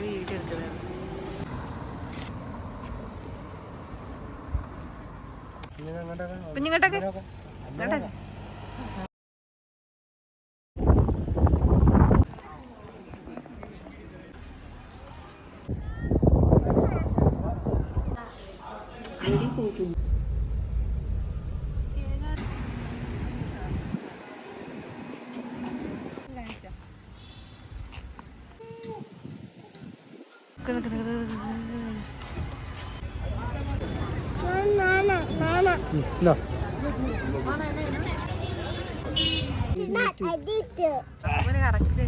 Video എടുക്കുന്നത് കുഞ്ഞിങ്ങോട്ടൊക്കെ ഇങ്ങോട്ടൊക്കെ No. Correct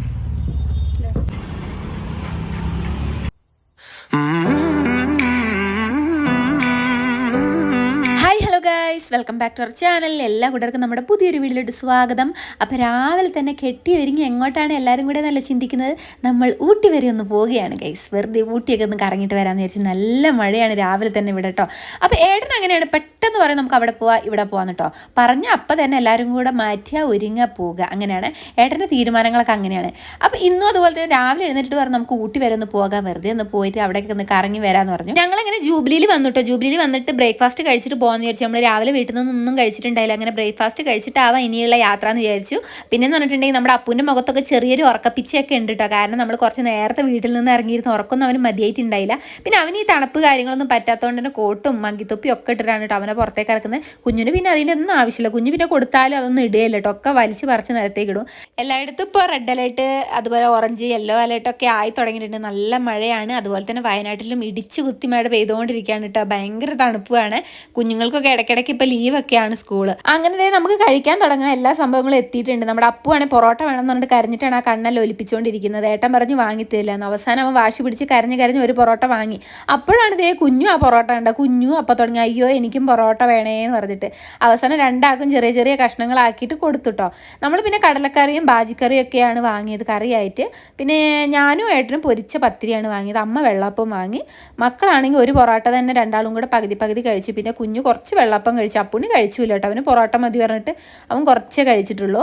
hi hello guys, welcome back to our channel. എല്ലാ കൂട്ടർക്കും നമ്മുടെ പുതിയൊരു വീഡിയോയിലോട്ട് സ്വാഗതം. അപ്പോൾ രാവിലെ തന്നെ കെട്ടി ഒരുങ്ങി എങ്ങോട്ടാണ് എല്ലാവരും കൂടെ നല്ല ചിന്തിക്കുന്നത്? നമ്മൾ ഊട്ടി വരെ ഒന്ന് പോവുകയാണ് ഗൈസ്. വെറുതെ ഊട്ടിയൊക്കെ ഒന്ന് കറങ്ങിയിട്ട് വരാമെന്ന് വിചാരിച്ചു. നല്ല മഴയാണ് രാവിലെ തന്നെ ഇവിടെ കേട്ടോ. അപ്പോൾ ഏട്ടൻ അങ്ങനെയാണ്, പെട്ടെന്ന് പറയും നമുക്ക് അവിടെ പോവാം ഇവിടെ പോകാമെന്ന് കേട്ടോ. പറഞ്ഞ അപ്പം തന്നെ എല്ലാവരും കൂടെ മാറ്റുക, ഒരുങ്ങുക, പോവുക. അങ്ങനെയാണ് ഏട്ടൻ്റെ തീരുമാനങ്ങളൊക്കെ അങ്ങനെയാണ്. അപ്പോൾ ഇന്നും അതുപോലെ തന്നെ രാവിലെ എഴുന്നേറ്റ് പറഞ്ഞു നമുക്ക് ഊട്ടി വരെ ഒന്ന് പോകാം, വെറുതെ ഒന്ന് പോയിട്ട് അവിടേക്ക് ഒന്ന് കറങ്ങി വരാമെന്ന് പറഞ്ഞു. ഞങ്ങളിങ്ങനെ ജൂബിലിയിൽ വന്നിട്ടോ. ജൂബിലിയിൽ വന്നിട്ട് ബ്രേക്ക്ഫാസ്റ്റ് കഴിച്ചിട്ട് പോകാമെന്ന് വിചാരിച്ചു. നമ്മൾ രാവിലെ വീട്ടിൽ നിന്നൊന്നും കഴിച്ചിട്ടുണ്ടായില്ല. അങ്ങനെ ബ്രേക്ക്ഫാസ്റ്റ് കഴിച്ചിട്ടാവാം ഇനിയുള്ള യാത്ര എന്ന് വിചാരിച്ചു. പിന്നെ എന്ന് പറഞ്ഞിട്ടുണ്ടെങ്കിൽ നമ്മുടെ അപ്പൂൻ്റെ മുഖത്തൊക്കെ ചെറിയൊരു ഉറക്കപ്പിച്ചയൊക്കെ ഉണ്ട് കേട്ടോ. കാരണം നമ്മൾ കുറച്ച് നേരത്തെ വീട്ടിൽ നിന്ന് ഇറങ്ങിയിരുന്ന ഉറക്കൊന്നും അവന് മതിയായിട്ടുണ്ടായില്ല. പിന്നെ അവന് ഈ തണുപ്പ് കാര്യങ്ങളൊന്നും പറ്റാത്തതുകൊണ്ട് തന്നെ കോട്ടും മങ്കിത്തൊപ്പിയും ഒക്കെ ഇട്ടിട്ടാണ് കേട്ടോ അവനെ പുറത്തേക്ക് ഇറക്കുന്നത്. കുഞ്ഞിന് പിന്നെ അതിൻ്റെ ഒന്നും ആവശ്യമില്ല. കുഞ്ഞ് പിന്നെ കൊടുത്താലും അതൊന്നും ഇടുകയില്ല കേട്ടോ. ഒക്കെ വലിച്ച് പറിച്ച് നിലത്തേക്ക് ഇടും. എല്ലായിടത്തും ഇപ്പോൾ റെഡ് അലേർട്ട്, അതുപോലെ ഓറഞ്ച്, യെല്ലോ അലേർട്ടൊക്കെ ആയി തുടങ്ങിയിട്ടുണ്ട്. നല്ല മഴയാണ്. അതുപോലെ തന്നെ വയനാട്ടിലും ഇടിച്ചു കുത്തി മഴ പെയ്തുകൊണ്ടിരിക്കുകയാണ് കേട്ടോ. ഭയങ്കര തണുപ്പാണ്. കുഞ്ഞുങ്ങൾക്കൊക്കെ ഇടയ്ക്കിടയ്ക്ക് ഇപ്പോൾ ലീവൊക്കെയാണ് സ്കൂള്. അങ്ങനെ നമുക്ക് കഴിക്കാൻ തുടങ്ങാൻ എല്ലാ സംഭവങ്ങളും എത്തിയിട്ടുണ്ട്. നമ്മുടെ അപ്പുവാണെങ്കിൽ പൊറോട്ട വേണമെന്ന് പറഞ്ഞിട്ട് കരഞ്ഞിട്ടാണ് ആ കണ്ണെല്ലാം ഒലിപ്പിച്ചുകൊണ്ടിരിക്കുന്നത്. ഏട്ടൻ പറഞ്ഞ് വാങ്ങിത്തരില്ല എന്ന്. അവസാനം അവൻ വാശി പിടിച്ച് കരഞ്ഞ് ഒരു പൊറോട്ട വാങ്ങി. അപ്പോഴാണ് ഇതേ കുഞ്ഞു ആ പൊറോട്ട ഉണ്ട്. കുഞ്ഞു അപ്പം തുടങ്ങി അയ്യോ എനിക്കും പൊറോട്ട വേണേന്ന് പറഞ്ഞിട്ട് അവസാനം രണ്ടാൾക്കും ചെറിയ ചെറിയ കഷ്ണങ്ങളാക്കിയിട്ട് കൊടുത്തുട്ടോ. നമ്മൾ പിന്നെ കടലക്കറിയും ബാജിക്കറിയും ഒക്കെയാണ് വാങ്ങിയത് കറിയായിട്ട്. പിന്നെ ഞാനും ഏട്ടനും പൊരിച്ച പത്തിരിയാണ് വാങ്ങിയത്. അമ്മ വെള്ളപ്പം വാങ്ങി. മക്കളാണെങ്കിൽ ഒരു പൊറോട്ട തന്നെ രണ്ടാളും കൂടെ പകുതി പകുതി കഴിച്ചു. പിന്നെ കുഞ്ഞു കുറച്ച് വെള്ളപ്പം കഴിച്ചു. അപ്പുണ്ണി കഴിച്ചില്ല കേട്ടോ. അവന് പൊറോട്ട മതി പറഞ്ഞിട്ട് അവൻ കുറച്ചേ കഴിച്ചിട്ടുള്ളൂ.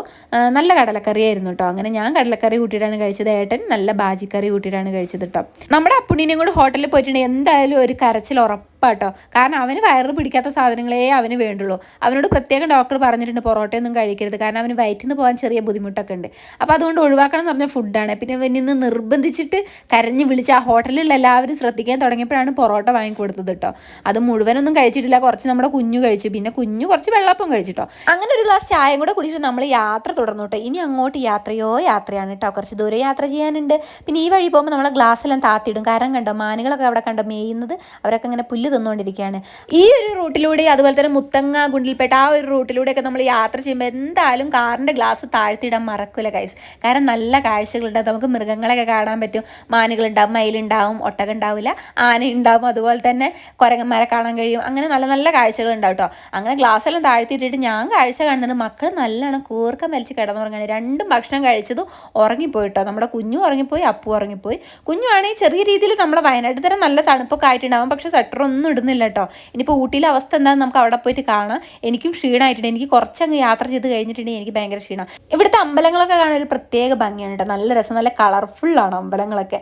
നല്ല കടലക്കറിയായിരുന്നു കേട്ടോ. അങ്ങനെ ഞാൻ കടലക്കറി കൂട്ടിയിട്ടാണ് കഴിച്ചത്. ഏട്ടൻ നല്ല ബാജിക്കറി കൂട്ടിയിട്ടാണ് കഴിച്ചത് കേട്ടോ. നമ്മുടെ അപ്പുണ്ണിനെയും കൂടെ ഹോട്ടലിൽ പോയിട്ടുണ്ടെങ്കിൽ എന്തായാലും ഒരു കരച്ചിൽ ഉറപ്പാട്ടോ. കാരണം അവന് വയറ് പിടിക്കാത്ത സാധനങ്ങളേ അവന് വേണ്ടുള്ളൂ. അവനോട് പ്രത്യേകം ഡോക്ടർ പറഞ്ഞിട്ടുണ്ട് പൊറോട്ടയൊന്നും കഴിക്കരുത്. കാരണം അവന് വയറ്റിൽ നിന്ന് പോകാൻ ചെറിയ ബുദ്ധിമുട്ടൊക്കെ ഉണ്ട്. അപ്പോൾ അതുകൊണ്ട് ഒഴിവാക്കണം എന്ന് പറഞ്ഞ ഫുഡാണ്. പിന്നെ ഇവനിന്ന് നിർബന്ധിച്ചിട്ട് കരഞ്ഞ് വിളിച്ച് ആ ഹോട്ടലിലുള്ള എല്ലാവരും ശ്രദ്ധിക്കാൻ തുടങ്ങിയപ്പോഴാണ് പൊറോട്ട വാങ്ങിക്കൊടുത്തത് കേട്ടോ. അത് മുഴുവനൊന്നും കഴിച്ചിട്ടില്ല. കുറച്ച് നമ്മുടെ കുഞ്ഞു കഴിച്ചു. പിന്നെ കുഞ്ഞു കുറച്ച് വെള്ളപ്പം കഴിച്ചിട്ടോ. അങ്ങനെ ഒരു ഗ്ലാസ് ചായയും കൂടെ കുടിച്ചിട്ട് നമ്മൾ യാത്ര തുടർന്നു കേട്ടോ. ഇനി അങ്ങോട്ട് യാത്രയാണ് കേട്ടോ. കുറച്ച് ദൂരെ യാത്ര ചെയ്യാനുണ്ട്. പിന്നെ ഈ വഴി പോകുമ്പോൾ നമ്മളെ ഗ്ലാസ്സെല്ലാം താത്തിയിടും. കാരണം കണ്ടോ മാനുകളൊക്കെ അവിടെ കണ്ടോ മേയുന്നത്. അവരൊക്കെ ഇങ്ങനെ പുല്ല് തിന്നുകൊണ്ടിരിക്കുകയാണ്. ഈ ഒരു റൂട്ടിലൂടെ അതുപോലെ തന്നെ മുത്തങ്ങ, ഗുണ്ടിൽപേട്ട ആ ഒരു റൂട്ടിലൂടെയൊക്കെ നമ്മൾ യാത്ര ചെയ്യുമ്പോൾ എന്തായാലും കാറിൻ്റെ ഗ്ലാസ് താഴ്ത്തിയിടാൻ മറക്കില്ല ഗൈസ്. കാരണം നല്ല കാഴ്ചകളുണ്ടാവും. നമുക്ക് മൃഗങ്ങളൊക്കെ കാണാൻ പറ്റും. മാനുകളുണ്ടാവും, മയിലുണ്ടാവും, ഒട്ടകം ഉണ്ടാവില്ല, ആന ഉണ്ടാവും, അതുപോലെ തന്നെ കുരങ്ങന്മാരെ കാണാൻ കഴിയും. അങ്ങനെ നല്ല നല്ല കാഴ്ചകളുണ്ടാവും കേട്ടോ. അങ്ങനെ ഗ്ലാസ്സെല്ലാം താഴ്ത്തിയിട്ടിട്ട് ഞാൻ കാഴ്ച കാണുന്നുണ്ട്. മക്കൾ നല്ലോണം കൂർക്കം വലിച്ച് കിടന്നുറങ്ങാണ്. രണ്ടും ഭക്ഷണം കഴിച്ചതും ഉറങ്ങിപ്പോയിട്ടോ. നമ്മുടെ കുഞ്ഞു ഉറങ്ങിപ്പോയി, അപ്പു ഉറങ്ങിപ്പോയി. കുഞ്ഞു ആണെങ്കിൽ ചെറിയ രീതിയിൽ നമ്മുടെ വയനാട്ടിൽ തന്നെ നല്ല തണുപ്പൊക്കെ ആയിട്ടുണ്ടാവും. പക്ഷേ സ്വെറ്ററൊന്നും ഇടുന്നില്ല കേട്ടോ. ഇനിയിപ്പോൾ ഊട്ടിയിലെ അവസ്ഥ എന്താണെന്ന് നമുക്ക് അവിടെ പോയിട്ട് കാണാം. എനിക്കും ക്ഷീണമായിട്ടുണ്ട്. എനിക്ക് കുറച്ചങ്ങ് യാത്ര ചെയ്ത് കഴിഞ്ഞിട്ടുണ്ടെങ്കിൽ എനിക്ക് ഭയങ്കര ക്ഷീണം. ഇവിടുത്തെ അമ്പലങ്ങളൊക്കെ കാണാൻ ഒരു പ്രത്യേക ഭംഗിയാണ് കേട്ടോ. നല്ല രസം, നല്ല കളർഫുള്ളാണ് അമ്പലങ്ങളൊക്കെ.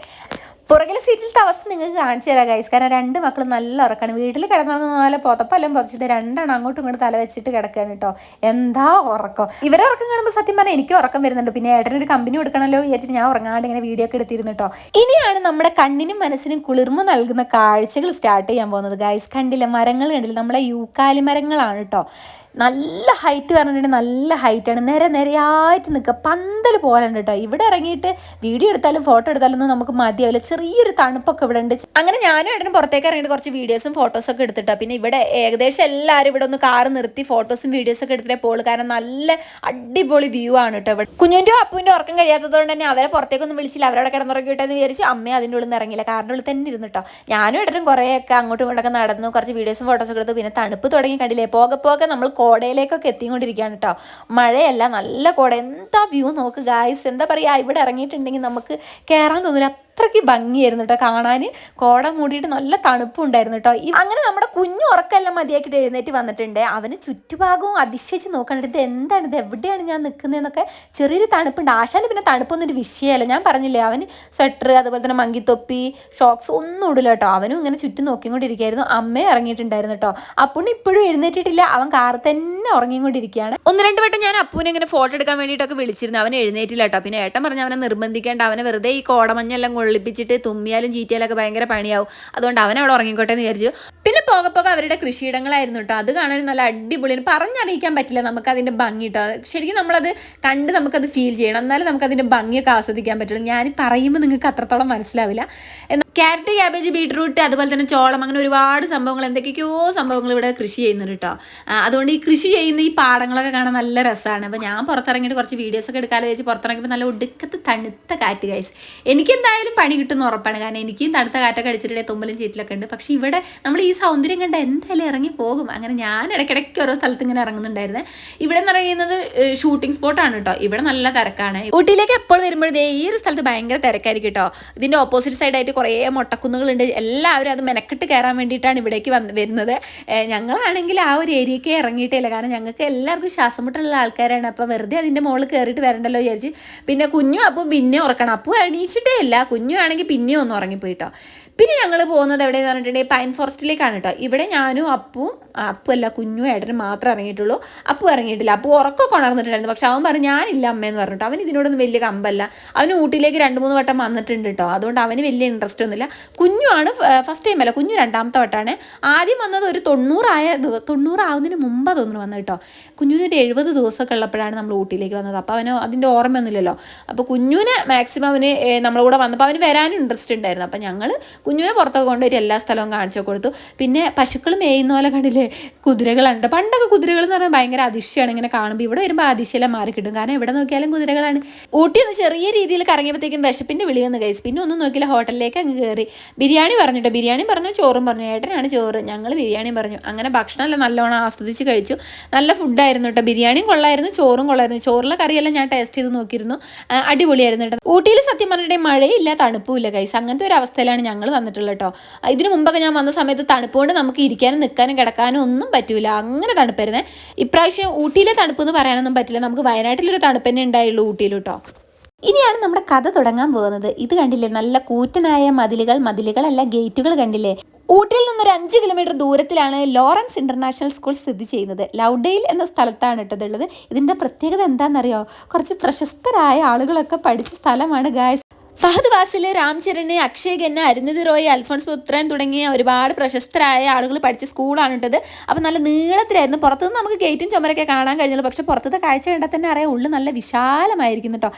പുറകിലെ സീറ്റിലത്തെ അവസ്ഥ നിങ്ങൾക്ക് കാണിച്ചു തരാം ഗൈസ്. കാരണം രണ്ട് മക്കളും നല്ല ഉറക്കാണ്. വീട്ടിൽ കിടന്ന പോലെ പുതപ്പെല്ലാം പൊതിച്ചിട്ട് രണ്ടാണ് അങ്ങോട്ടും ഇങ്ങോട്ടും തല വെച്ചിട്ട് കിടക്കുകയാണ് കേട്ടോ. എന്താ ഉറക്കം. ഇവരെ ഉറക്കം കാണുമ്പോൾ സത്യം പറഞ്ഞാൽ എനിക്ക് ഉറക്കം വരുന്നുണ്ട്. പിന്നെ ഏട്ടനൊരു കമ്പനി കൊടുക്കണമല്ലോ വിചാരിച്ചിട്ട് ഞാൻ ഉറങ്ങാണ്ട് ഇങ്ങനെ വീഡിയോ ഒക്കെ എടുത്തിരുന്നു കേട്ടോ. ഇനിയാണ് നമ്മുടെ കണ്ണിനും മനസ്സിനും കുളിർമ നൽകുന്ന കാഴ്ചകൾ സ്റ്റാർട്ട് ചെയ്യാൻ പോകുന്നത് ഗൈസ്. കണ്ടില്ല, മരങ്ങൾ കണ്ടില്ല, നമ്മളെ യൂക്കാലി മരങ്ങളാണ് കേട്ടോ. നല്ല ഹൈറ്റ് പറഞ്ഞിട്ടുണ്ടെങ്കിൽ നല്ല ഹൈറ്റാണ്. നിരയായിട്ട് നിൽക്കുക, പന്തൽ പോലെ ഉണ്ട് കേട്ടോ. ഇവിടെ ഇറങ്ങിയിട്ട് വീഡിയോ എടുത്താലും ഫോട്ടോ എടുത്താലും ഒന്നും നമുക്ക് മതിയാവില്ല. ചെറിയൊരു തണുപ്പൊക്കെ ഇവിടെ ഉണ്ട്. അങ്ങനെ ഞാനും ഏട്ടനും പുറത്തേക്ക് ഇറങ്ങിയിട്ട് കുറച്ച് വീഡിയോസും ഫോട്ടോസൊക്കെ എടുത്തിട്ടോ. പിന്നെ ഇവിടെ ഏകദേശം എല്ലാവരും ഇവിടെ ഒന്ന് കാറ് നിർത്തി ഫോട്ടോസും വീഡിയോസൊക്കെ എടുത്തിട്ടേ പോകുള്ളൂ. കാരണം നല്ല അടിപൊളി വ്യൂ ആണ് കേട്ടോ ഇവിടെ. കുഞ്ഞിൻ്റെ അപ്പൂൻ്റെ ഉറക്കം കഴിയാത്തതുകൊണ്ട് തന്നെ അവരെ പുറത്തേക്കൊന്നും വിളിച്ചില്ല. അവരവിടെ കിടന്നുറങ്ങിയിട്ടെന്ന് വിചാരിച്ച് അമ്മയെ അതിൻ്റെ ഉള്ളിൽ നിന്ന് ഇറങ്ങിയില്ല. കാറിൻ്റെ ഉള്ളിൽ തന്നെ ഇരുന്നു കേട്ടോ. ഞാനും ഏട്ടനും കുറേയൊക്കെ അങ്ങോട്ടും ഇങ്ങോട്ടൊക്കെ നടന്നു, കുറച്ച് വീഡിയോസും ഫോട്ടോസൊക്കെ എടുത്തു. പിന്നെ തണുപ്പ് തുടങ്ങി കണ്ടില്ലേ. പോകെ നമ്മൾ കോടയിലേക്കൊക്കെ എത്തിക്കൊണ്ടിരിക്കുകയാണ് കേട്ടോ. മഴയല്ല, നല്ല കോട. എന്താ വ്യൂ നോക്ക് ഗായ്സ്. എന്താ പറയുക, ഇവിടെ ഇറങ്ങിയിട്ടുണ്ടെങ്കിൽ നമുക്ക് കയറാൻ തോന്നില്ല. അത്രയ്ക്ക് ഭംഗിയായിരുന്നു കേട്ടോ കാണാൻ. കോട മൂടിയിട്ട് നല്ല തണുപ്പുണ്ടായിരുന്നു കേട്ടോ. അങ്ങനെ നമ്മുടെ കുഞ്ഞു ഉറക്കെല്ലാം മതിയാക്കിയിട്ട് എഴുന്നേറ്റ് വന്നിട്ടുണ്ട്. അവന് ചുറ്റുഭാഗവും അതിശയിച്ച് നോക്കണ്ടിട്ട് ഇത് എന്താണ്, ഇത് എവിടെയാണ് ഞാൻ നിൽക്കുന്നതെന്നൊക്കെ. ചെറിയൊരു തണുപ്പുണ്ട്. ആശാന് പിന്നെ തണുപ്പൊന്നും ഒരു വിഷയമല്ല. ഞാൻ പറഞ്ഞില്ലേ, അവന് സ്വെറ്റർ അതുപോലെ തന്നെ മങ്കിത്തൊപ്പി ഷോക്സ് ഒന്നും ഇടില്ല കേട്ടോ. അവനും ഇങ്ങനെ ചുറ്റും നോക്കിക്കൊണ്ടിരിക്കുകയായിരുന്നു. അമ്മയും ഇറങ്ങിയിട്ടുണ്ടായിരുന്നു കേട്ടോ. അപ്പുണ്ണി ഇപ്പോഴും എഴുന്നേറ്റിട്ടില്ല. അവൻ കാറിൽ തന്നെ ഉറങ്ങിക്കൊണ്ടിരിക്കുകയാണ്. 1-2 വട്ടം ഞാൻ അപ്പൂനെ ഇങ്ങനെ ഫോട്ടോ എടുക്കാൻ വേണ്ടിയിട്ടൊക്കെ വിളിച്ചിരുന്നു. അവൻ എഴുന്നേറ്റില്ല കേട്ടോ. പിന്നെ ഏട്ടൻ പറഞ്ഞു അവനെ നിർബന്ധിക്കേണ്ട, അവനെ വെറുതെ ഈ കോടമഞ്ഞെല്ലാം കൊള്ളിപ്പിച്ചിട്ട് തുമ്മിയാലും ചീറ്റിയാലൊക്കെ ഭയങ്കര പണിയാവും, അതുകൊണ്ട് അവൻ അവിടെ ഉറങ്ങിക്കോട്ടെ എന്ന് വിചാരിച്ചു. പിന്നെ പോകെ പോകെ അവരുടെ കൃഷിയിടങ്ങളായിരുന്നു കേട്ടോ. അത് കാണാൻ നല്ല അടിപൊളി, പറഞ്ഞറിയിക്കാൻ പറ്റില്ല നമുക്ക് അതിൻ്റെ ഭംഗി കേട്ടോ. ശരിക്കും നമ്മളത് കണ്ട് നമുക്കത് ഫീൽ ചെയ്യണം, എന്നാലും നമുക്കതിൻ്റെ ഭംഗിയൊക്കെ ആസ്വദിക്കാൻ പറ്റുള്ളൂ. ഞാൻ പറയുമ്പോൾ നിങ്ങൾക്ക് അത്രത്തോളം മനസ്സിലാവില്ല. ക്യാരറ്റ്, ക്യാബേജ്, ബീട്രൂട്ട് അതുപോലെ തന്നെ ചോളം, അങ്ങനെ ഒരുപാട് സംഭവങ്ങൾ, എന്തൊക്കെയൊക്കെയോ സംഭവങ്ങൾ ഇവിടെ കൃഷി ചെയ്യുന്നുണ്ട് കേട്ടോ. അതുകൊണ്ട് ഈ കൃഷി ചെയ്യുന്ന ഈ പാടങ്ങളൊക്കെ കാണാൻ നല്ല രസമാണ്. അപ്പോൾ ഞാൻ പുറത്തിറങ്ങിയിട്ട് കുറച്ച് വീഡിയോസൊക്കെ എടുക്കാതെ വെച്ച് പുറത്തിറങ്ങിയപ്പോൾ നല്ല ഒടുക്കത്ത് തണുത്ത കാറ്റ് ഗൈസ്. എനിക്കെന്തായാലും പണി കിട്ടുന്ന ഉറപ്പാണ്, കാരണം എനിക്കും തണുത്ത കാറ്റൊക്കെ അടിച്ചിട്ടുണ്ടെങ്കിൽ തുമ്പലും ചീറ്റിലൊക്കെ ഉണ്ട്. പക്ഷേ ഇവിടെ നമ്മൾ ഈ സൗന്ദര്യം കണ്ട് എന്തായാലും ഇറങ്ങി പോകും. അങ്ങനെ ഞാൻ ഇടയ്ക്കിടയ്ക്ക് ഓരോ സ്ഥലത്ത് ഇങ്ങനെ ഇറങ്ങുന്നുണ്ടായിരുന്നു. ഇവിടെ എന്ന് പറയുന്നത് ഷൂട്ടിംഗ് സ്പോട്ടാണ് കേട്ടോ. ഇവിടെ നല്ല തിരക്കാണ്. ഊട്ടിയിലേക്ക് എപ്പോൾ വരുമ്പോഴേ ഈ ഒരു സ്ഥലത്ത് ഭയങ്കര തിരക്കായിരിക്കും കേട്ടോ. ഇതിൻ്റെ ഓപ്പോസിറ്റ് സൈഡായിട്ട് കുറേ മൊട്ടക്കുന്നുകളുണ്ട്. എല്ലാവരും അത് മെനക്കെട്ട് കയറാൻ വേണ്ടിയിട്ടാണ് ഇവിടേക്ക് വരുന്നത്. ഞങ്ങളാണെങ്കിൽ ആ ഒരു ഏരിയയ്ക്ക് ഇറങ്ങിയിട്ടില്ല, കാരണം ഞങ്ങൾക്ക് എല്ലാവർക്കും ശ്വാസം മുട്ടുള്ള ആൾക്കാരാണ്. അപ്പോൾ വെറുതെ അതിൻ്റെ മുകളിൽ കയറിയിട്ട് വരണ്ടല്ലോ വിചാരിച്ച്. പിന്നെ കുഞ്ഞു അപ്പം പിന്നെ ഉറക്കണം. അപ്പു എണീച്ചിട്ടേ ഇല്ല, കുഞ്ഞു ആണെങ്കിൽ പിന്നെയും ഒന്ന് ഉറങ്ങിപ്പോയിട്ടോ. പിന്നെ ഞങ്ങൾ പോകുന്നത് എവിടെയെന്ന് പറഞ്ഞിട്ടുണ്ടെങ്കിൽ പൈൻ ഫോറസ്റ്റിലേക്കാണ് കേട്ടോ. ഇവിടെ ഞാനും അപ്പുമല്ല കുഞ്ഞും ഏട്ടനും മാത്രമേ ഇറങ്ങിയിട്ടുള്ളൂ. അപ്പു ഇറങ്ങിയിട്ടില്ല. അപ്പു ഉറക്കമൊക്കെ ഉണർന്നിട്ടുണ്ടായിരുന്നു. പക്ഷെ അവൻ പറഞ്ഞു ഞാനില്ല അമ്മയെന്ന് പറഞ്ഞിട്ട്. അവൻ ഇതിനോടൊന്നും വലിയ കമ്പല്ല. അവന് ഊട്ടിയിലേക്ക് 2-3 വട്ടം വന്നിട്ടുണ്ട് കേട്ടോ. അതുകൊണ്ട് അവന് വലിയ ഇൻട്രസ്റ്റ് ഒന്നുമില്ല. കുഞ്ഞുമാണ് ഫസ്റ്റ് ടൈം അല്ല, കുഞ്ഞു 2ാമത്തെ വട്ടമാണ്. ആദ്യം വന്നത് ഒരു 90 ആവുന്നതിന് മുമ്പ് തോന്നുന്നു വന്നത് കേട്ടോ. കുഞ്ഞുവിനൊരു 70 ദിവസമൊക്കെ ഉള്ളപ്പോഴാണ് നമ്മൾ ഊട്ടിയിലേക്ക് വന്നത്. അപ്പോൾ അവന് അതിൻ്റെ ഓർമ്മയൊന്നുമില്ലല്ലോ. അപ്പോൾ കുഞ്ഞുവിനെ മാക്സിമം അവന് നമ്മളുകൂടെ വന്നപ്പോൾ അവന് വരാനും ഇൻട്രസ്റ്റ് ഉണ്ടായിരുന്നു. അപ്പോൾ ഞങ്ങൾ കുഞ്ഞുവിനെ പുറത്തൊക്കെ കൊണ്ടുപോയി എല്ലാ സ്ഥലവും കാണിച്ചു കൊടുത്തു. പിന്നെ പശുക്കൾ മേയുന്ന പോലെ കണ്ടില്ലേ, കുതിരകളുണ്ട്. പണ്ടൊക്കെ കുതിരകൾ എന്ന് പറഞ്ഞാൽ ഭയങ്കര അതിശയമാണ്. ഇങ്ങനെ കാണുമ്പോൾ ഇവിടെ വരുമ്പോൾ അതിശയെല്ലാം മാറി കിട്ടും, കാരണം എവിടെ നോക്കിയാലും കുതിരകളാണ്. ഊട്ടി ഒന്ന് ചെറിയ രീതിയിൽ കറങ്ങിയപ്പോഴത്തേക്കും വിശപ്പിൻ്റെ വിളി വന്ന് കഴിച്ചു. പിന്നെ ഒന്നും നോക്കിയില്ല, ഹോട്ടലിലേക്ക് അങ്ങ് കയറി. ബിരിയാണി പറഞ്ഞിട്ടോ. ബിരിയാണി പറഞ്ഞു, ചോറും പറഞ്ഞു. ഏട്ടനാണ് ചോറ്, ഞങ്ങൾ ബിരിയാണിയും പറഞ്ഞു. അങ്ങനെ ഭക്ഷണമെല്ലാം നല്ലോണം ആസ്വദിച്ച് കഴിച്ചു. നല്ല ഫുഡായിരുന്നു കേട്ടോ. ബിരിയാണിയും കൊള്ളായിരുന്നു, ചോറും കൊള്ളായിരുന്നു. ചോറിലെ കറിയെല്ലാം ഞാൻ ടേസ്റ്റ് ചെയ്ത് നോക്കിയിരുന്നു, അടിപൊളിയായിരുന്നു കേട്ടോ. ഊട്ടിയിൽ സത്യം പറഞ്ഞിട്ടുണ്ടെങ്കിൽ മഴയില്ല തണുപ്പുമില്ല ഗൈസ്. അങ്ങനത്തെ ഒരു അവസ്ഥയിലാണ് ഞങ്ങൾ വന്നിട്ടുള്ളത് കേട്ടോ. ഇതിനു മുമ്പൊക്കെ ഞാൻ വന്ന സമയത്ത് തണുപ്പുകൊണ്ട് നമുക്ക് ഇരിക്കാനും നിൽക്കാനും കിടക്കാനും ഒന്നും പറ്റൂല, അങ്ങനെ തണുപ്പായിരുന്നേ. ഇപ്രാവശ്യം ഊട്ടിയിലെ തണുപ്പ് എന്ന് പറയാനൊന്നും പറ്റില്ല. നമുക്ക് വയനാട്ടിലൊരു തണുപ്പ് തന്നെ ഉണ്ടായുള്ളൂ ഊട്ടിയിൽ കേട്ടോ. ഇനിയാണ് നമ്മുടെ കഥ തുടങ്ങാൻ പോകുന്നത്. ഇത് കണ്ടില്ലേ, നല്ല കൂറ്റനായ മതിലുകളല്ല ഗേറ്റുകൾ കണ്ടില്ലേ. ഊട്ടിയിൽ നിന്നൊരു 5 കിലോമീറ്റർ ദൂരത്തിലാണ് ലോറൻസ് ഇന്റർനാഷണൽ സ്കൂൾ സ്ഥിതി ചെയ്യുന്നത്. ലൗഡെയിൽ എന്ന സ്ഥലത്താണ് ഇട്ടതുള്ളത്. ഇതിൻ്റെ പ്രത്യേകത എന്താണെന്നറിയോ, കുറച്ച് പ്രശസ്തരായ ആളുകളൊക്കെ പഠിച്ച സ്ഥലമാണ് ഗായ്സ്. ഫഹദ് ഫാസിൽ, രാം ചരണ്, അക്ഷയ് ഖന്ന, അരുന്ധതി റോയ്, അൽഫോൺസ് പുത്രൻ തുടങ്ങിയ ഒരുപാട് പ്രശസ്തരായ ആളുകൾ പഠിച്ച സ്കൂളാണ് ഇട്ടത്. അപ്പോൾ നല്ല നീളത്തിലായിരുന്നു. പുറത്തുനിന്ന് നമുക്ക് ഗേറ്റും ചുമരൊക്കെ കാണാൻ കഴിഞ്ഞുള്ളൂ. പക്ഷേ പുറത്തത്തെ കാഴ്ച കണ്ടാൽ തന്നെ അറിയാം ഉള്ളു നല്ല വിശാലമായിരിക്കുന്നു കേട്ടോ.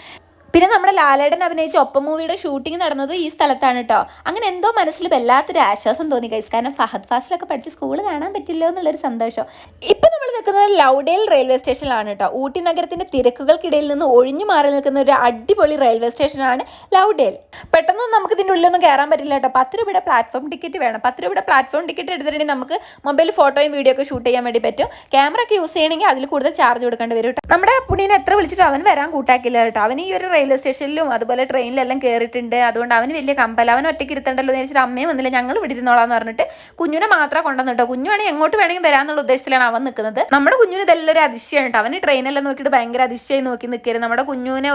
പിന്നെ നമ്മുടെ ലാലേട്ടൻ അഭിനയിച്ച ഒപ്പം മൂവിയുടെ ഷൂട്ടിംഗ് നടന്നത് ഈ സ്ഥലത്താണ് കേട്ടോ. അങ്ങനെ എന്തോ മനസ്സിൽ വല്ലാത്തൊരു ആശ്വാസം തോന്നി ഗൈസ്, കാരണം ഫഹദ് ഫാസിലൊക്കെ പഠിച്ച സ്കൂൾ കാണാൻ പറ്റില്ലോ എന്നുള്ളൊരു സന്തോഷം. ഇപ്പം നമ്മൾ നിൽക്കുന്നത് ലൗഡെയിൽ റെയിൽവേ സ്റ്റേഷനിലാണ് കേട്ടോ. ഊട്ടി നഗരത്തിന്റെ തിരക്കുകൾക്കിടയിൽ നിന്ന് ഒഴിഞ്ഞു മാറി നിൽക്കുന്ന ഒരു അടിപൊളി റെയിൽവേ സ്റ്റേഷനാണ് ലൗഡെയിൽ. പെട്ടെന്ന് നമുക്ക് ഇതിൻ്റെ ഉള്ളിലൊന്നും കയറാൻ പറ്റില്ല കേട്ടോ. 10 രൂപയുടെ പ്ലാറ്റ്ഫോം ടിക്കറ്റ് വേണം. 10 രൂപയുടെ പ്ലാറ്റ്ഫോം ടിക്കറ്റ് എടുത്തിട്ടുണ്ടെങ്കിൽ നമുക്ക് മൊബൈൽ ഫോട്ടോയും വീഡിയോ ഒക്കെ ഷൂട്ട് ചെയ്യാൻ വേണ്ടി പറ്റും. ക്യാമറ ഒക്കെ യൂസ് ചെയ്യണമെങ്കിൽ അതിൽ കൂടുതൽ ചാർജ് കൊടുക്കേണ്ടി വരും കേട്ടോ. നമ്മുടെ പുണ്യനെ എത്ര വിളിച്ചിട്ട് അവൻ വരാൻ കൂട്ടാക്കില്ല കേട്ടോ. അവൻ ഈ ഒരു റെയിൽവേ സ്റ്റേഷനിലും അതുപോലെ ട്രെയിനിലെല്ലാം കയറിയിട്ടുണ്ട്. അതുകൊണ്ട് അവന് വലിയ കമ്പല, അവൻ ഒറ്റയ്ക്ക് ഇരുത്തണ്ടല്ലോ എന്ന് വെച്ചിട്ട് അമ്മയും വന്നില്ല, ഞങ്ങൾ ഇവിടെ ഇരുന്നോളാന്ന് പറഞ്ഞിട്ട് കുഞ്ഞിനെ മാത്രം കൊണ്ടുവന്നു കേട്ടോ. കുഞ്ഞു വേണമെങ്കിൽ എങ്ങോട്ട് വേണമെങ്കിൽ വരാന്നുള്ള ഉദ്ദേശത്തിലാണ് അവൻ നിൽക്കുന്നത്. നമ്മുടെ കുഞ്ഞിന് ഇതെല്ലാം ഒരു അതിശയാണ് കേട്ടോ. അവന് ട്രെയിനെല്ലാം നോക്കിയിട്ട് ഭയങ്കര അതിശയായി നോക്കി നിൽക്കരുത്. നമ്മുടെ കുഞ്ഞുവിനെ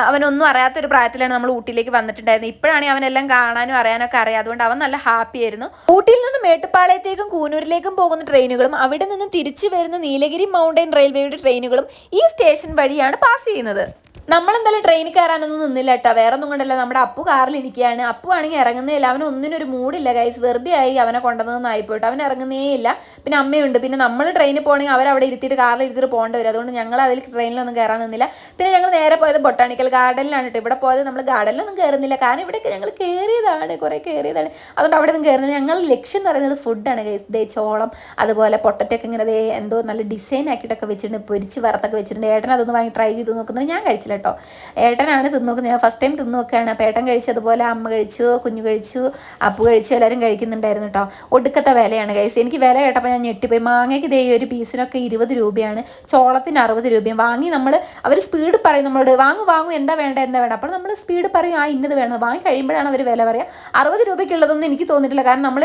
അവനൊന്നും അറിയാത്തൊരു പ്രായത്തിലാണ് നമ്മൾ ഊട്ടിയിലേക്ക് വന്നിട്ടുണ്ടായിരുന്നത്. ഇപ്പോഴാണ് അവനെല്ലാം കാണാനും അറിയാനൊക്കെ അറിയാം. അതുകൊണ്ട് അവൻ നല്ല ഹാപ്പി ആയിരുന്നു. ഊട്ടിയിൽ നിന്ന് മേട്ടുപ്പാളയത്തേക്കും കൂനൂരിലേക്കും പോകുന്ന ട്രെയിനുകളും അവിടെ നിന്നും തിരിച്ചു വരുന്ന നീലഗിരി മൗണ്ടൻ റെയിൽവേയുടെ ട്രെയിനുകളും ഈ സ്റ്റേഷൻ വഴിയാണ് പാസ് ചെയ്യുന്നത്. നമ്മളെന്തായാലും ട്രെയിനിൽ കയറാനൊന്നും നിന്നില്ല കേട്ടോ. വേറെ ഒന്നും കൊണ്ടല്ല, നമ്മുടെ അപ്പു കാറിലിരിക്കുകയാണ്. അപ്പു ആണെങ്കിൽ ഇറങ്ങുന്നേയില്ല. അവന് ഒന്നിനൊരു മൂടില്ല ഗൈസ്. വെറുതെ ആയി അവനെ കൊണ്ടുവന്നതായിപ്പോയിട്ട് അവൻ ഇറങ്ങുന്നേ ഇല്ല. പിന്നെ അമ്മയുണ്ട്. പിന്നെ നമ്മൾ ട്രെയിനിൽ പോകണമെങ്കിൽ അവരവിടെ ഇരുത്തിയിട്ട് കാറിൽ ഇരുത്തിട്ട് പോകേണ്ടി വരും. അതുകൊണ്ട് ഞങ്ങൾ അതിൽ ട്രെയിനിലൊന്നും കയറാൻ നിന്നില്ല. പിന്നെ ഞങ്ങൾ നേരെ പോയത് ബൊട്ടാണിക്കൽ ഗാർഡനിലാണ് കേട്ടോ. ഇവിടെ പോയത് നമ്മൾ ഗാർഡനിലൊന്നും കയറുന്നില്ല, കാരണം ഇവിടെയൊക്കെ ഞങ്ങൾ കയറിയതാണ്, കുറേ കയറിയതാണ്. അതുകൊണ്ട് അവിടെ ഒന്നും കയറുന്നില്ല. ഞങ്ങൾ ലക്ഷ്യം എന്ന് പറയുന്നത് ഫുഡാണ് ഗൈസ്. ദേ ചോളം, അതുപോലെ പൊട്ടറ്റൊക്കെ ഇങ്ങനെ എന്തോ നല്ല ഡിസൈൻ ആക്കിയിട്ടൊക്കെ വെച്ചിട്ടുണ്ട്, പൊരിച്ച് വറുത്തൊക്കെ വെച്ചിട്ടുണ്ട്. ഏട്ടൻ അതൊന്ന് വാങ്ങി ട്രൈ ചെയ്ത് നോക്കുന്നത് ഞാൻ കഴിച്ചില്ല കേട്ടോ. ഏട്ടനാണ് തിന്നു നോക്കുന്നത്. ഞാൻ ഫസ്റ്റ് ടൈം തിന്നു നോക്കുകയാണ്. അപ്പോൾ ഏട്ടൻ കഴിച്ചതുപോലെ അമ്മ കഴിച്ചു, കുഞ്ഞു കഴിച്ചു, അപ്പു കഴിച്ചു, എല്ലാവരും കഴിക്കുന്നുണ്ടായിരുന്നു കേട്ടോ. ഒടുക്കത്തെ വിലയാണ് ഗൈസ്. എനിക്ക് വില കേട്ടപ്പോൾ ഞാൻ ഞെട്ടിപ്പോയി. മാങ്ങയ്ക്ക് ഇതേ ഒരു പീസിനൊക്കെ 20 രൂപയാണ്, ചോളത്തിന് 60 രൂപയും. വാങ്ങി അവർ സ്പീഡ് പറയും നമ്മളോട്, വാങ്ങും എന്താ വേണ്ട. അപ്പോൾ നമ്മൾ സ്പീഡ് പറയും ഇന്നത് വേണം. വാങ്ങി കഴിയുമ്പോഴാണ് അവർ വില പറയുക. 60 രൂപയ്ക്കുള്ളതൊന്നും എനിക്ക് തോന്നിയിട്ടില്ല. കാരണം നമ്മൾ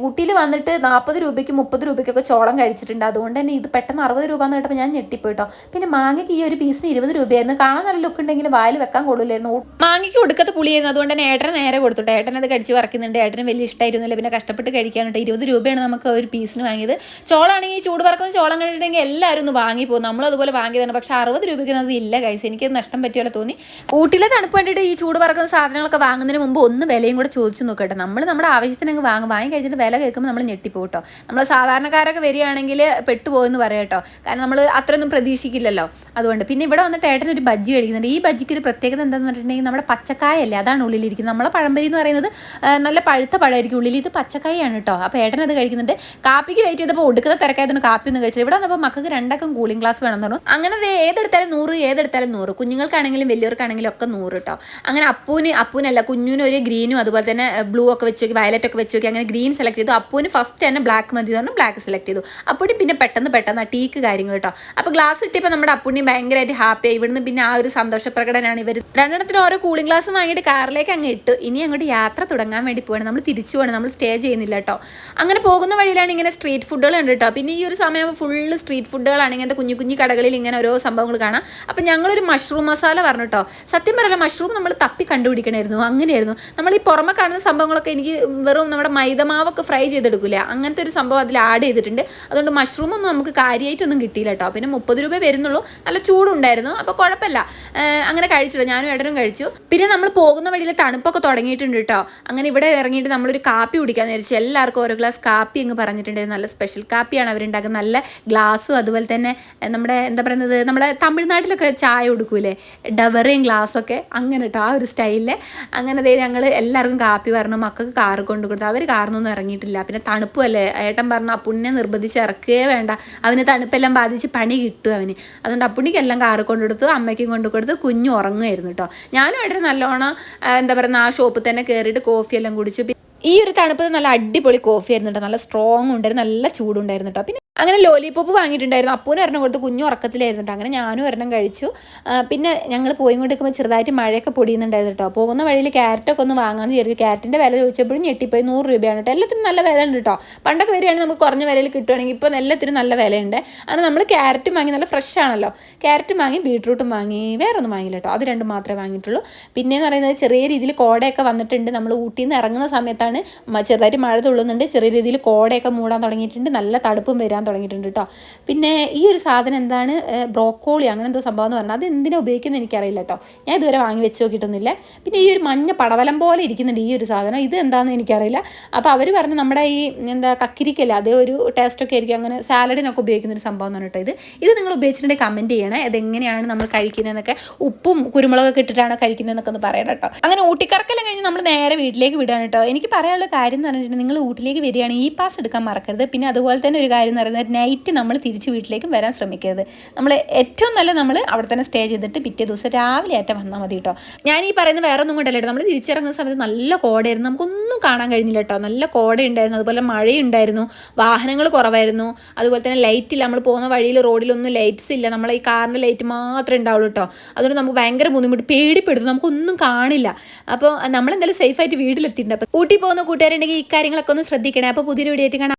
ഊട്ടിയിൽ വന്നിട്ട് 40 രൂപയ്ക്കും 30 രൂപയ്ക്കൊക്കെ ചോളം കഴിച്ചിട്ടുണ്ട്. അതുകൊണ്ട് തന്നെ ഇത് പെട്ടെന്ന് 60 രൂപ എന്ന് കേട്ടപ്പോൾ ഞാൻ ഞെട്ടിപ്പോയിട്ടോ. പിന്നെ മാങ്ങയ്ക്ക് ഈ ഒരു പീസിന് 20 രൂപയായിരുന്നു. കാണാൻ നല്ല ലുക്ക് ഉണ്ടെങ്കിലും വായിൽ വെക്കാൻ കൊള്ളില്ലായിരുന്നു. മാങ്ങയ്ക്ക് ഒടുക്കത്തെ പുളിയായിരുന്നു. അതുകൊണ്ട് തന്നെ ഏട്ടനെ നേരെ കൊടുത്തിട്ട് ഏട്ടൻ അത് കടിച്ച് വറക്കുന്നുണ്ട്. ഏട്ടന് വലിയ ഇഷ്ടമായിരുന്നില്ല. പിന്നെ കഷ്ടപ്പെട്ട് കഴിക്കാനുണ്ട്. 20 രൂപയാണ് നമുക്ക് ഒരു പീസിന് വാങ്ങിയത്. ചോളാണെങ്കിൽ ചൂട് പറക്കുന്ന ചോളം കണ്ടിട്ടുണ്ടെങ്കിൽ എല്ലാവരും ഒന്ന് വാങ്ങിപ്പോകും. നമ്മളതുപോലെ വാങ്ങിയതാണ്. പക്ഷേ 60 രൂപയ്ക്ക് അത് ഇല്ല ഗൈസ്. എനിക്കത് നഷ്ടം പറ്റിയല്ലോ തോന്നി. ഊട്ടിയിലെ തണുപ്പ് വേണ്ടിയിട്ട് ഈ ചൂട് പറക്കുന്ന സാധനങ്ങളൊക്കെ വാങ്ങുന്നതിന് മുമ്പ് ഒന്ന് വിലയും കൂടെ ചോദിച്ചു നോക്കട്ടെ. നമ്മുടെ ആവശ്യത്തിന് അങ്ങ് വാങ്ങി കഴിഞ്ഞിട്ട് വില കേൾക്കുമ്പോൾ നമ്മൾ ഞെട്ടിപ്പോട്ടോ. നമ്മൾ സാധാരണക്കാരൊക്കെ വരികയാണെങ്കിൽ പെട്ടുപോയെന്ന് പറയാം കേട്ടോ. കാരണം നമ്മൾ അത്രയൊന്നും പ്രതീക്ഷിക്കില്ലല്ലോ. അതുകൊണ്ട് പിന്നെ ഇവിടെ വന്നിട്ട് ഏട്ടൻ ഒരു ബജ്ജി കഴിക്കുന്നുണ്ട്. ഈ ബജ്ജിക്ക് ഒരു പ്രത്യേകത എന്താണെന്ന് പറഞ്ഞിട്ടുണ്ടെങ്കിൽ നമ്മുടെ പച്ചക്കായല്ലേ അതാണ് ഉള്ളിലിരിക്കുന്നത്. നമ്മളെ പഴംപൊരി എന്ന് പറയുന്നത് നല്ല പഴുത്ത പഴമായിരിക്കും, ഉള്ളിൽ ഇത് പച്ചക്കായാണ് കേട്ടോ. അപ്പോൾ ഏട്ടൻ അത് കഴിക്കുന്നുണ്ട്. കാപ്പിക്ക് വെയിറ്റ് ചെയ്തപ്പോൾ ഒടുക്കത്തെ തിരക്കായതുകൊണ്ട് കാപ്പി ഒന്നും കഴിച്ചില്ല. ഇവിടെ വന്നപ്പോൾ മക്കൾക്ക് രണ്ടക്കം കൂളിംഗ് ഗ്ലാസ് വേണം എന്ന് പറഞ്ഞു. അങ്ങനെ ഏതെടുത്താലും 100, കുഞ്ഞുങ്ങൾക്കാണെങ്കിലും വലിയവർക്കാണെങ്കിലും ഒക്കെ 100 കേട്ടോ. അങ്ങനെ അപ്പൂനല്ല കുഞ്ഞിനും ഒരു ഗ്രീനും അതുപോലെ തന്നെ ബ്ലൂ ഒക്കെ വെച്ച് നോക്കി, വയലറ്റ് ഒക്കെ വെച്ച് നോക്കി. അങ്ങനെ ഗ്രീൻ സെലക്ട് ചെയ്തു. അപ്പൂന് ഫസ്റ്റ് തന്നെ ബ്ലാക്ക് മതി എന്ന് പറഞ്ഞു ബ്ലാക്ക് സെലക്ട് ചെയ്തു. അപ്പൂടി പിന്നെ പെട്ടെന്ന് ആ ടീക്ക് കാര്യങ്ങൾ കേട്ടോ. അപ്പോൾ ഗ്ലാസ് കിട്ടിയപ്പോൾ നമ്മുടെ അപ്പൂണി ഭയങ്കരമായിട്ട് ഹാപ്പിയായി. ഇവിടുന്ന് പിന്നെ ആ ഒരു സന്തോഷ പ്രകടനമാണ്. ഇവർ രണ്ടെണ്ണത്തിന് ഓരോ കൂളിംഗ് ഗ്ലാസ് വാങ്ങിയിട്ട് കാറിലേക്ക് അങ്ങ് ഇട്ട് ഇനി അങ്ങോട്ട് യാത്ര തുടങ്ങാൻ വേണ്ടി പോവാണ്. നമ്മൾ തിരിച്ചു പോകണം, നമ്മൾ സ്റ്റേ ചെയ്യുന്നില്ല കേട്ടോ. അങ്ങനെ പോകുന്ന വഴിയിലാണ് ഇങ്ങനെ സ്ട്രീറ്റ് ഫുഡുകൾ ഉണ്ട് കേട്ടോ. പിന്നെ ഈ ഒരു സമയം ഫുള്ള് സ്ട്രീറ്റ് ഫുഡുകളാണ്. ഇങ്ങനത്തെ കുഞ്ഞു കടകളിൽ ഇങ്ങനെ ഓരോ സംഭവങ്ങൾ കാണാം. അപ്പം ഞങ്ങളൊരു മഷ്റൂം മസാല പറഞ്ഞു കേട്ടോ. സത്യം പറയല്ല, മഷ്റൂം നമ്മൾ തപ്പി കണ്ടുപിടിക്കണമായിരുന്നു. അങ്ങനെയായിരുന്നു. നമ്മൾ ഈ പുറമെ കാണുന്ന സംഭവങ്ങളൊക്കെ എനിക്ക് വെറും നമ്മുടെ മൈദമാവൊക്കെ ഫ്രൈ ചെയ്തെടുക്കില്ല, അങ്ങനത്തെ ഒരു സംഭവം അതിൽ ആഡ് ചെയ്തിട്ടുണ്ട്. അതുകൊണ്ട് മഷ്റൂം ഒന്നും നമുക്ക് കാര്യമായിട്ടൊന്നും കിട്ടിയില്ല കേട്ടോ. പിന്നെ 30 രൂപ വരുന്നുള്ളൂ. നല്ല ചൂടുണ്ടായിരുന്നു. അപ്പോൾ കുഴപ്പമില്ല, അങ്ങനെ കഴിച്ചിട്ടോ. ഞാനും ഏട്ടനും കഴിച്ചു. പിന്നെ നമ്മൾ പോകുന്ന വഴിയിൽ തണുപ്പൊക്കെ തുടങ്ങിയിട്ടുണ്ട് കേട്ടോ. അങ്ങനെ ഇവിടെ ഇറങ്ങിയിട്ട് നമ്മളൊരു കാപ്പി കുടിക്കാന്ന് വിചാരിച്ചു. എല്ലാവർക്കും ഓരോ ഗ്ലാസ് കാപ്പി അങ്ങ് പറഞ്ഞിട്ടുണ്ടായിരുന്നു. നല്ല സ്പെഷ്യൽ കാപ്പിയാണ് അവരുണ്ടാക്കുന്നത്. നല്ല ഗ്ലാസ്സും അതുപോലെ തന്നെ നമ്മുടെ എന്താ പറയുന്നത്, നമ്മുടെ തമിഴ്നാട്ടിലൊക്കെ ചായ കൊടുക്കൂലേ, ഡവറയും ഗ്ലാസ്സൊക്കെ അങ്ങനെ കേട്ടോ, ആ ഒരു സ്റ്റൈലിൽ. അങ്ങനെ ഞങ്ങൾ എല്ലാവർക്കും കാപ്പി പറഞ്ഞു. മക്കൾക്ക് കാറ് കൊണ്ടു കൊടുത്തു. അവർ കാറിനൊന്നും ഇറങ്ങിയിട്ടില്ല. പിന്നെ തണുപ്പല്ലേ, ഏട്ടൻ പറഞ്ഞു അപ്പുണ്ണിനെ നിർബന്ധിച്ച് ഇറക്കുകയേ വേണ്ട, അവന് തണുപ്പെല്ലാം ബാധിച്ച് പണി കിട്ടും അവന്. അതുകൊണ്ട് അപ്പുണ്ണിക്കെല്ലാം കാറ് കൊണ്ടുകൊടുത്തു, അമ്മയ്ക്കും കൊണ്ടു കൊടുത്ത്. കുഞ്ഞു ഉറങ്ങുമായിരുന്നു കേട്ടോ. ഞാനും ഏട്ടൻ നല്ലോണം എന്താ പറയുക ആ ഷോപ്പിൽ തന്നെ കയറിയിട്ട് കോഫിയെല്ലാം കുടിച്ചു. ഈ ഒരു തണുപ്പ് നല്ല അടിപൊളി കോഫി ആയിരുന്നു കേട്ടോ. നല്ല സ്ട്രോങ് ഉണ്ടായിരുന്നു, നല്ല ചൂടുണ്ടായിരുന്നു കേട്ടോ. പിന്നെ അങ്ങനെ ലോലിപോപ്പ് വാങ്ങിയിട്ടുണ്ടായിരുന്നു. അപ്പൂന് ഒരെണ്ണം കൊടുത്ത്, കുഞ്ഞു ഉറക്കത്തിലായിരുന്നു കേട്ടോ. അങ്ങനെ ഞാനും ഒരെണ്ണം കഴിച്ചു. പിന്നെ ഞങ്ങൾ പോയി കൊണ്ടിരിക്കുമ്പോൾ ചെറുതായിട്ട് മഴയൊക്കെ പൊടിയുന്നുണ്ടായിരുന്നു കേട്ടോ. പോകുന്ന വഴിയിൽ ക്യാരറ്റൊക്കെ ഒന്ന് വാങ്ങാമെന്ന് വിചാരിച്ചു. ക്യാരറ്റിൻ്റെ വില ചോദിച്ചപ്പോഴും ഞെട്ടിപ്പോയി. 100 രൂപയാണ് കേട്ടോ. എല്ലാത്തിനും നല്ല വില ഉണ്ട് കേട്ടോ. പണ്ടൊക്കെ വരികയാണെങ്കിൽ നമുക്ക് കുറഞ്ഞ വിലയിൽ കിട്ടുകയാണെങ്കിൽ ഇപ്പോൾ എല്ലാത്തിനും നല്ല വിലയുണ്ട്. അങ്ങനെ നമ്മൾ ക്യാരറ്റ് വാങ്ങി, നല്ല ഫ്രഷ് ആണല്ലോ. ക്യാരറ്റും വാങ്ങി, ബീട്രൂട്ടും വാങ്ങി, വേറെ ഒന്നും വാങ്ങിയില്ല കേട്ടോ. അത് രണ്ടും മാത്രമേ വാങ്ങിയിട്ടുള്ളൂ. പിന്നെയെന്ന് പറയുന്നത് ചെറിയ രീതിയിൽ കോടയൊക്കെ വന്നിട്ടുണ്ട്. നമ്മൾ ഊട്ടിയിൽ നിന്ന് ഇറങ്ങുന്ന സമയത്താണ് ചെറുതായിട്ട് മഴ തുള്ളുന്നുണ്ട്. ചെറിയ രീതിയിൽ കോടയൊക്കെ മൂടാൻ തുടങ്ങിയിട്ടുണ്ട്. നല്ല തണുപ്പും വരാൻ തുടങ്ങിയിട്ടുണ്ട് കേട്ടോ. പിന്നെ ഈ ഒരു സാധനം എന്താണ്, ബ്രോക്കോളി അങ്ങനെ എന്തോ സംഭവം എന്ന് പറഞ്ഞാൽ അത് എന്തിനാ ഉപയോഗിക്കുന്നത് എനിക്കറിയില്ല കേട്ടോ. ഞാൻ ഇതുവരെ വാങ്ങി വെച്ച് നോക്കിയിട്ടൊന്നുമില്ല. പിന്നെ ഈ ഒരു മഞ്ഞ പടവലം പോലെ ഇരിക്കുന്നുണ്ട് ഈ ഒരു സാധനം, ഇത് എന്താണെന്ന് എനിക്കറിയില്ല. അപ്പോൾ അവർ പറഞ്ഞു നമ്മുടെ ഈ എന്താ കക്കിരിക്കല്ല, അതേ ഒരു ടേസ്റ്റൊക്കെ ആയിരിക്കും. അങ്ങനെ സാലഡിനൊക്കെ ഉപയോഗിക്കുന്നൊരു സംഭവം എന്ന് പറഞ്ഞിട്ടോ. ഇത് നിങ്ങൾ ഉപയോഗിച്ചിട്ടുണ്ടെങ്കിൽ കമൻറ്റ് ചെയ്യണേ. അതെങ്ങനെയാണ് നമ്മൾ കഴിക്കുന്നതെന്നൊക്കെ, ഉപ്പും കുരുമുളകൊക്കെ ഇട്ടിട്ടാണ് കഴിക്കുന്നതെന്നൊക്കെ ഒന്ന് പറയണം കേട്ടോ. അങ്ങനെ ഊട്ടിക്കറക്കെല്ലാം കഴിഞ്ഞ് നമ്മൾ നേരെ വീട്ടിലേക്ക് വിടുകയാണ് കേട്ടോ. എനിക്ക് പറയാനുള്ള കാര്യം എന്ന് പറഞ്ഞിട്ടുണ്ടെങ്കിൽ നിങ്ങൾ ഊട്ടിലേക്ക് വരികയാണെങ്കിൽ ഈ പാസ് എടുക്കാൻ മറക്കരുത്. പിന്നെ അതുപോലെ തന്നെ ഒരു കാര്യം എന്ന് പറയുന്നത് നൈറ്റ് നമ്മൾ തിരിച്ച് വീട്ടിലേക്കും വരാൻ ശ്രമിക്കരുത്. നമ്മൾ ഏറ്റവും നല്ല നമ്മൾ അവിടെ തന്നെ സ്റ്റേ ചെയ്തിട്ട് പിറ്റേ ദിവസം രാവിലെ ആയിട്ട് വന്നാൽ മതി കേട്ടോ. ഞാൻ ഈ പറയുന്നത് വേറെ ഒന്നും കൊണ്ടല്ല കേട്ടോ. നമ്മൾ തിരിച്ചിറങ്ങുന്ന സമയത്ത് നല്ല കോടയായിരുന്നു, നമുക്കൊന്നും കാണാൻ കഴിഞ്ഞില്ല കേട്ടോ. നല്ല കോട ഉണ്ടായിരുന്നു, അതുപോലെ മഴയുണ്ടായിരുന്നു, വാഹനങ്ങൾ കുറവായിരുന്നു, അതുപോലെ തന്നെ ലൈറ്റ് ഇല്ല. നമ്മൾ പോകുന്ന വഴിയിൽ റോഡിലൊന്നും ലൈറ്റ്സ് ഇല്ല, നമ്മളെ ഈ കാറിൻ്റെ ലൈറ്റ് മാത്രമേ ഉണ്ടാവുള്ളൂ കേട്ടോ. അതുകൊണ്ട് നമുക്ക് ഭയങ്കര ബുദ്ധിമുട്ട്, പേടിപ്പെടുന്നു, നമുക്കൊന്നും കാണില്ല. അപ്പോൾ നമ്മളെന്തായാലും സേഫായിട്ട് വീട്ടിലെത്തിയിട്ടുണ്ട്. അപ്പോൾ ഊട്ടി പോകുന്ന കൂട്ടുകാരുണ്ടെങ്കിൽ ഈ കാര്യങ്ങളൊക്കെ ഒന്ന് ശ്രദ്ധിക്കണേ. അപ്പോൾ പുതിയൊരു വീഡിയോ ആയിട്ട് കാണാം.